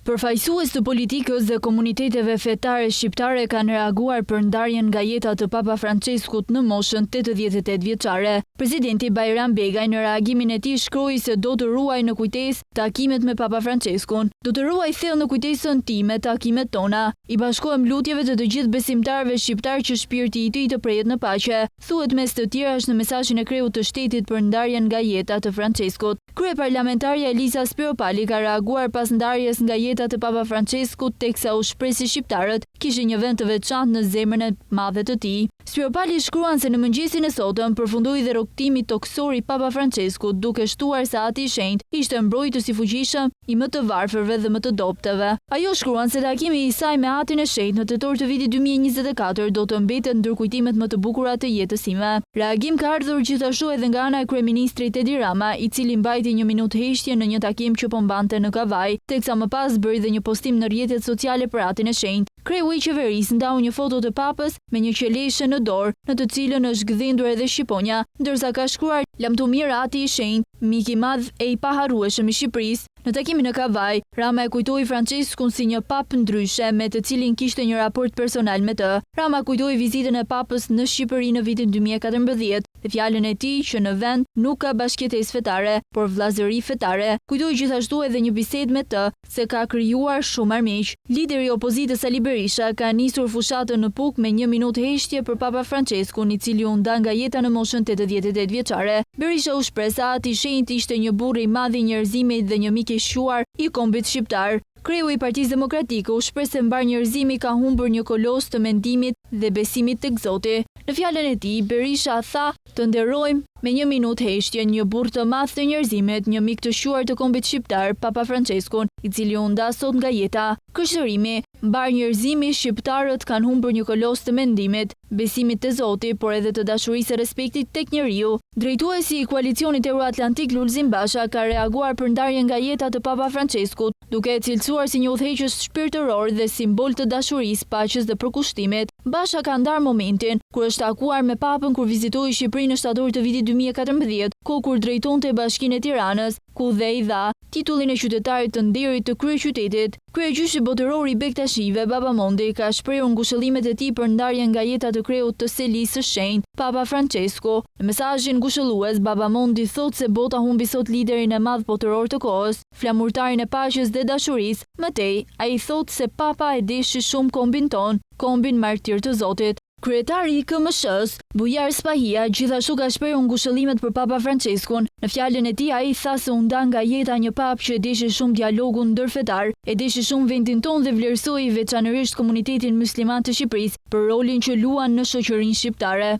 Përfaqësues të politikës dhe komuniteteve fetare shqiptare kanë reaguar për ndarjen nga jeta të Papa Franceskut në moshën 88 vjeçare. Presidenti Bajram Begaj në reagimin e tij shkroi se do të ruaj në kujtesë takimet me Papa Franceskun. Do të ruaj thellë në kujtesën time takimet tona. I bashkohem lutjeve të gjithë besimtarëve shqiptar që shpirti i tij të prehet në paqe, thuhet mes të tjerash në mesazhin e kreut të shtetit për ndarjen nga jeta të Franceskut. Kryeparlamentarja Elisa Spiropali ka reaguar pas ndarjes nga jeta të Papa Franceskut, teksa u shpreh se shqiptarët kishin një vend të veçantë në zemrën e madhe të tij. Spiropali shkruan se në mëngjesin e sotëm përfundoi dhe rrogtimi toksor i Papa Franceskut, duke shtuar se Ati i Shenjtë ishte mbrojtës i fuqishëm i më të varfërve dhe më të dobtëve. Ajo shkruan se takimi i saj me Atin e Shenjtë në tetor të vitit 2024 do të mbetet ndër kujtimet më të bukura të jetës sime. Reagim ka ardhur gjithashtu edhe nga ana e kryeministrit Edi Rama, i cili mbajti një minutë heshtje në një takim që po mbante në Kavaj, teksa më pas bëri dhe një postim në rrjetet sociale për Atin e Shenjtë. Kreu i qeverisë ndau një foto të Papës me një qeleshe në dorë, në të cilën është gdhendur edhe shqiponja, ndërsa ka shkruar "Lamtumir Ati i Shenjtë, mik i madh e i paharrueshëm i Shqipërisë". Në takimin në Kavaj, Rama e kujtoi Franceskun si një pap ndryshe me të cilin kishte një raport personal me të. Rama kujtoi vizitën e Papës në Shqipëri në vitin 2014 dhe fjalën e tij që në vend nuk ka bashkëjetesë fetare, por vllazëri fetare. Kujtoi gjithashtu edhe një bisedë me të se ka krijuar shumë armiq. Lideri i opozitës Ali Berisha ka nisur fushatën në Puk me një minutë heshtje për Papa Franceskun, i cili u nda nga jeta në moshën 88 vjeçare. Berisha u shpreh se Ati i Shenjtë ishte një burr i madh i njerëzimit dhe një mik i shuar i kombit shqiptar. Kreu i Partisë Demokratike u shpreh se mbar njerëzimi ka humbur një kolos të mendimit dhe besimit tek Zoti. Në fjalën e tij, Berisha tha: "Të nderojmë me një minutë heshtje një burr të madh të njerëzimit, një mik të shuar të kombit shqiptar, Papa Franceskun, i cili u nda sot nga jeta. Këshërimi, mbar njerëzimi, shqiptarët kanë humbur një kolos të mendimit, besimit te Zoti, por edhe të dashurisë e respektit tek njeriu." Drejtuesi i koalicionit Euroatlantik Lulzim Basha ka reaguar për ndarjen nga jeta të Papa Franceskut, duke e cilësuar si një udhëheqës shpirtëror dhe simbol të dashurisë, paqes dhe përkushtimit. Basha ka ndarë momentin kur është takuar me Papën kur vizitoi Shqipërinë në shtator të vitit 2014, kohë kur drejtonte Bashkinë e Tiranës, ku dhe i dha titullin e qytetarit të nderit të kryeqytetit. Kryegjyshi botëror i Bektashive, Baba Mondi, ka shprehur ngushëllimet e tij për ndarjen nga jeta të kreut të Selisë së Shenjtë, Papa Francesco. Në mesazhin ngushëllues, Baba Mondi thotë se bota humbi sot liderin e madh botëror të kohës, flamurtarin e paqes dhe dashurisë. Mëtej, ai thotë se Papa e deshi shumë kombin ton, kombin martir të Zotit. Kryetari i KMSH-s, Bujar Spahia, gjithashtu ka shprehur ngushëllimet për Papa Franceskun. Në fjalën e tij, ai tha se u nda nga jeta një pap që e deshi shumë dialogun ndërfetar, e deshi shumë vendin tonë dhe vlerësoi veçanërisht komunitetin musliman të Shqipërisë për rolin që luan në shoqërinë shqiptare.